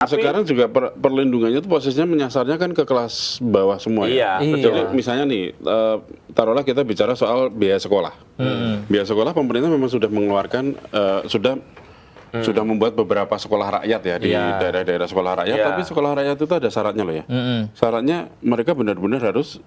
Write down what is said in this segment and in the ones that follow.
Sekarang juga perlindungannya itu posisinya menyasarnya kan ke kelas bawah semua ya. Iya, Jadi misalnya nih, taruhlah kita bicara soal biaya sekolah. Biaya sekolah pemerintah memang sudah mengeluarkan, sudah membuat beberapa sekolah rakyat ya di daerah-daerah sekolah rakyat. Tapi sekolah rakyat itu ada syaratnya loh ya. Syaratnya mereka benar-benar harus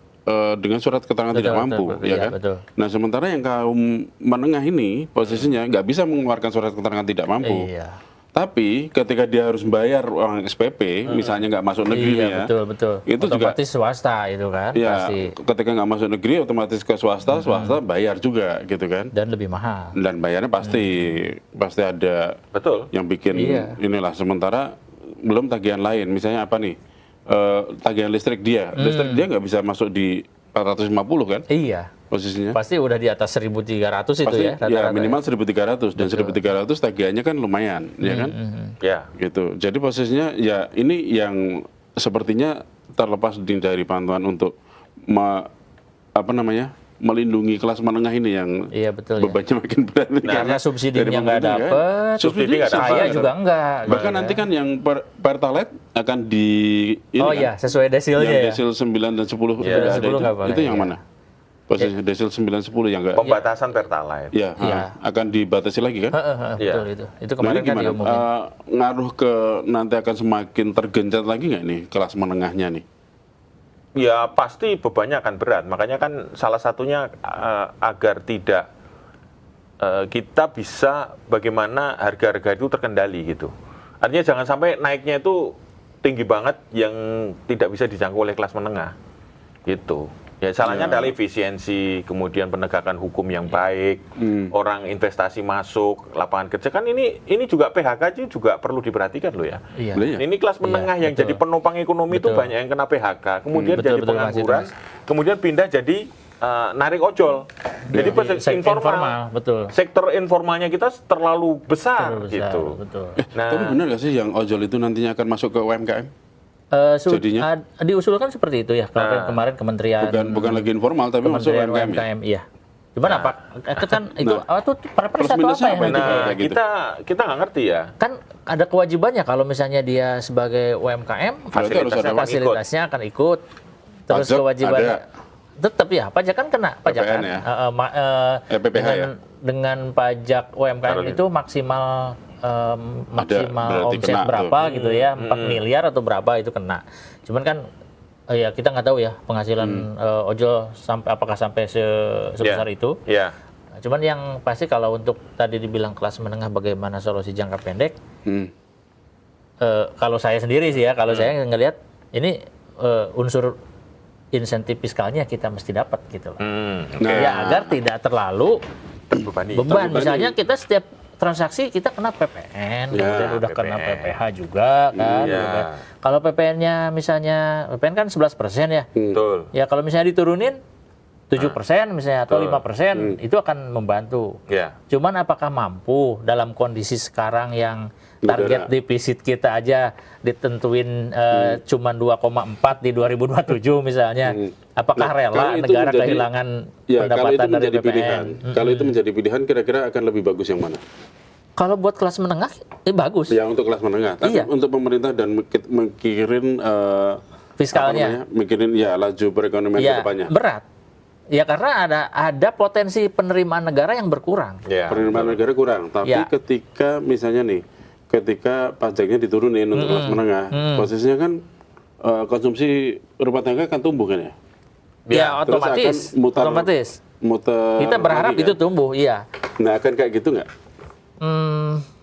dengan surat keterangan tidak mampu, ya kan? Betul. Nah sementara yang kaum menengah ini posisinya nggak bisa mengeluarkan surat keterangan tidak mampu. Iya. Tapi ketika dia harus bayar uang SPP, misalnya nggak masuk negeri ya, betul. itu otomatis juga swasta itu kan, ya, pasti. ketika nggak masuk negeri otomatis ke swasta, swasta bayar juga gitu kan. Dan lebih mahal. Dan bayarnya pasti ada yang bikin inilah. Sementara belum tagihan lain, misalnya apa nih, tagihan listrik dia nggak bisa masuk di 450 kan? Iya. Posisinya. Pasti udah di atas 1.300 itu Pasti, ya. Ya minimal 1.300 dan 1.300 tagihannya kan lumayan, ya kan? Ya. Gitu. Jadi posisinya ya ini yang sepertinya terlepas dari pantauan untuk melindungi kelas menengah ini yang bebannya makin berat. Karena subsidinya nggak dapat, subsidi nggak dapat. saya juga enggak. Bahkan nanti kan yang Pertalite akan di ini sesuai desilnya yang desil 9 dan 10 itu yang mana? Posisi desil 9-10 yang enggak pembatasan Pertalite. Ya, akan dibatasi lagi kan? Betul itu. Itu kemarin kan diumumin. Ngaruh ke nanti akan semakin tergencat lagi nggak nih kelas menengahnya nih? Ya pasti bebannya akan berat. Makanya kan salah satunya agar tidak kita bisa bagaimana harga-harga itu terkendali gitu. Artinya jangan sampai naiknya itu tinggi banget yang tidak bisa dijangkau oleh kelas menengah gitu. Ya salahnya adalah efisiensi, kemudian penegakan hukum yang baik, orang investasi masuk, lapangan kerja. Kan ini juga PHK juga perlu diperhatikan loh ya. Ini kelas menengah yang jadi penopang ekonomi itu banyak yang kena PHK, kemudian jadi pengangguran, kemudian pindah jadi narik ojol. Jadi informal, sektor informalnya kita terlalu besar gitu. Tapi benar nggak sih yang ojol itu nantinya akan masuk ke UMKM? Diusulkan seperti itu ya kemarin kementerian bukan lagi informal tapi masuk UMKM. Iya. Cuman apa kan itu perpres atau apa ya? Kita nggak ngerti ya. Kan ada kewajibannya kalau misalnya dia sebagai UMKM fasilitasnya akan ikut. Terus kewajibannya tetap ya pajak kan kena pajak kan. PPH ya. Dengan pajak UMKM itu maksimal omset berapa gitu ya, 4 miliar atau berapa itu kena. Cuman kan ya kita nggak tahu ya penghasilan ojol apakah sampai sebesar itu. Cuman yang pasti kalau untuk tadi dibilang kelas menengah bagaimana solusi jangka pendek, kalau saya sendiri sih ya, kalau saya ngelihat ini unsur insentif fiskalnya kita mesti dapat gitu loh. Ya agar tidak terlalu beban. Misalnya kita setiap transaksi kita kena PPN, kemudian udah kena PPH juga kan. Kalau PPN-nya misalnya, PPN kan 11% ya. Betul. Ya kalau misalnya diturunin 7% misalnya atau 5% itu akan membantu. Cuman apakah mampu dalam kondisi sekarang yang target defisit kita aja ditentuin cuma 2,4 di 2027 misalnya. Apakah rela negara kehilangan pendapatan dari PPN? Kalau itu menjadi pilihan kira-kira akan lebih bagus yang mana? Kalau buat kelas menengah bagus. Ya untuk kelas menengah. Tapi untuk pemerintah dan mikirin fiskalnya. Mikirin laju perekonomian ke depannya. Berat. Ya karena ada potensi penerimaan negara yang berkurang. Penerimaan negara kurang. Tapi ketika misalnya nih, ketika pajaknya diturunin untuk kelas menengah, posisinya kan konsumsi rumah tangga akan tumbuh kan ya? Ya otomatis. Kita berharap itu tumbuh, iya. Nah akan kayak gitu nggak?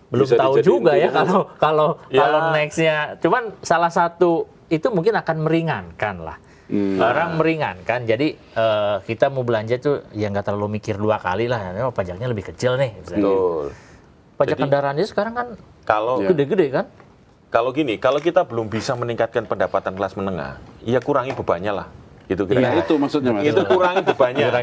Belum tahu juga ya kalau nextnya. Cuman salah satu itu mungkin akan meringankan lah. Orang meringankan, jadi kita mau belanja tuh ya nggak terlalu mikir 2 kali lah. Pajaknya lebih kecil nih. Betul. Pajak kendaraannya sekarang kan gede-gede kan? Kalau gini, kalau kita belum bisa meningkatkan pendapatan kelas menengah, ya kurangi bebannya lah. Gitu kira-kira. Itu maksudnya Mas. Itu kurangi bebannya.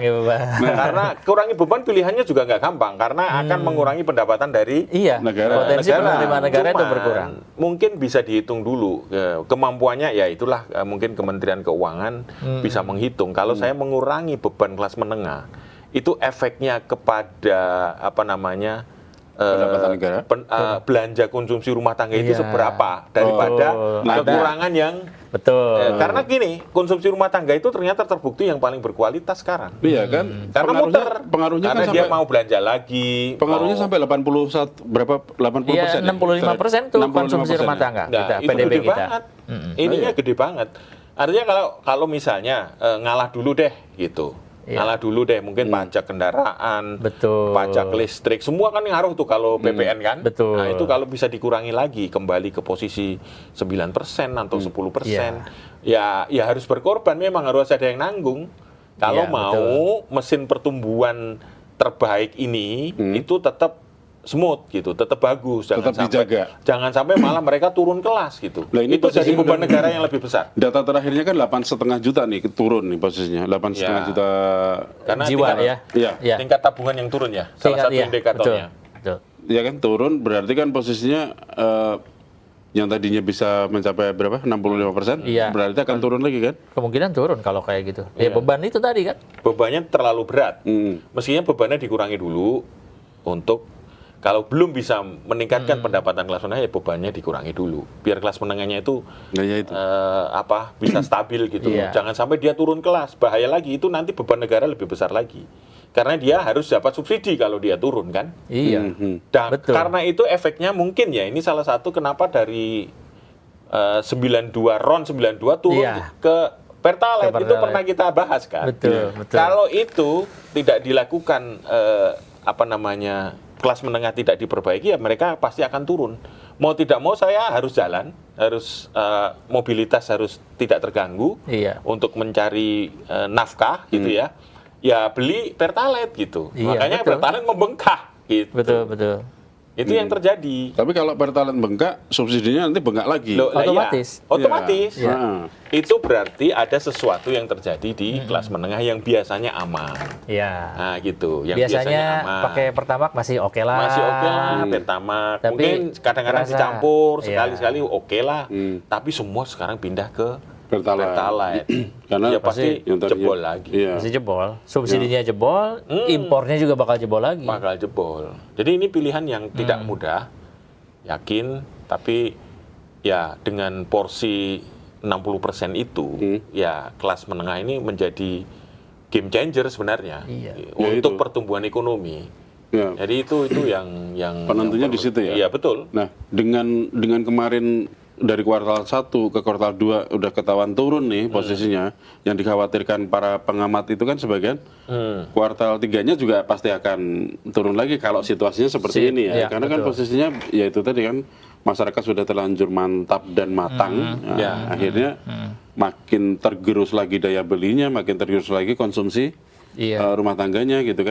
Karena kurangi beban pilihannya juga nggak gampang karena akan mengurangi pendapatan dari negara. Potensi penerimaan negara itu berkurang. Mungkin bisa dihitung dulu kemampuannya, ya itulah mungkin Kementerian Keuangan bisa menghitung. Kalau saya mengurangi beban kelas menengah, itu efeknya kepada Pendapatan negara. belanja konsumsi rumah tangga itu seberapa daripada kekurangan yang Betul. karena gini, konsumsi rumah tangga itu ternyata terbukti yang paling berkualitas sekarang. Iya kan? Karena Pengaruhnya karena kan dia sampai mau belanja lagi. pengaruhnya mau- sampai 81 berapa 80%. Iya, ya? 65% tuh 65% konsumsi ya? rumah tangga Nah, kita, itu PDB gede kita. banget. Ininya gede banget. Artinya kalau misalnya ngalah dulu deh gitu. Iya. Ngalah dulu deh, mungkin pajak kendaraan, Betul. pajak listrik, semua kan ngaruh tuh kalau PPN kan. Betul. Nah, itu kalau bisa dikurangi lagi kembali ke posisi 9% atau 10%. Ya harus berkorban, memang harus ada yang nanggung. Kalau Iya, mau mesin pertumbuhan terbaik ini itu tetap smooth gitu, tetap bagus, Tetap dijaga. jangan sampai malah mereka turun kelas gitu. Nah, ini itu jadi posisi beban udah- negara yang lebih besar. Data terakhirnya kan 8,5 juta nih turun nih posisinya. 8,5 Ya. juta. Karena Jiwa tingkat, ya. Iya. Iya. tingkat tabungan yang turun ya, salah satu Iya, indikatornya. Betul. Ya kan turun berarti kan posisinya yang tadinya bisa mencapai berapa? 65%. Iya. Berarti akan turun lagi kan? Kemungkinan turun kalau kayak gitu. Iya. Ya beban itu tadi kan. Bebannya terlalu berat. Hmm. Mestinya bebannya dikurangi dulu untuk kalau belum bisa meningkatkan pendapatan kelas menengah, ya bebannya dikurangi dulu. Biar kelas menengahnya itu Nah, ya itu. bisa stabil gitu. Iya. Jangan sampai dia turun kelas. Bahaya lagi, itu nanti beban negara lebih besar lagi. Karena dia harus dapat subsidi kalau dia turun kan. Iya. Dan Betul. karena itu efeknya mungkin ya, ini salah satu kenapa dari 92 turun Iya. ke Pertalite, Ke itu Pertalite. pernah kita bahas kan. Betul, betul. Kalau itu tidak dilakukan kelas menengah tidak diperbaiki, ya mereka pasti akan turun. Mau tidak mau saya harus jalan, harus mobilitas harus tidak terganggu Iya. untuk mencari nafkah gitu ya. Ya beli Pertalite gitu. Iya, Makanya betul. Pertalite membengkak gitu. Betul. Itu yang terjadi. Tapi kalau Pertalite bengkak, subsidinya nanti bengkak lagi. Loh, lah iya. Otomatis. Otomatis. Iya. Heeh. Itu berarti ada sesuatu yang terjadi di kelas menengah yang biasanya aman. Iya. Nah, gitu. Yang Biasanya aman. pakai Pertamax masih oke lah. Masih oke lah, Pertamax. Tapi Mungkin kadang-kadang terasa, dicampur, iya. sekali-sekali oke lah. Tapi semua sekarang pindah ke Pertalite. Pertalite. Karena ya pasti yang tadinya- jebol lagi. Iya. Masih jebol. Subsidinya jebol, impornya juga bakal jebol lagi. Bakal jebol. Jadi ini pilihan yang tidak mudah, yakin, tapi ya dengan porsi 60% itu, ya kelas menengah ini menjadi game changer sebenarnya Iya. untuk Ya, itu. pertumbuhan ekonomi. Ya. Jadi itu yang Penentunya yang di situ ya? Iya betul. Nah, dengan kemarin dari kuartal 1 ke kuartal 2 udah ketahuan turun nih posisinya, yang dikhawatirkan para pengamat itu kan sebagian kuartal 3-nya juga pasti akan turun lagi kalau situasinya seperti ini ya. Iya, Karena kan betul. posisinya ya itu tadi kan masyarakat sudah terlanjur mantap dan matang. Nah, Ya. akhirnya makin tergerus lagi daya belinya, makin tergerus lagi konsumsi Iya. rumah tangganya gitu kan.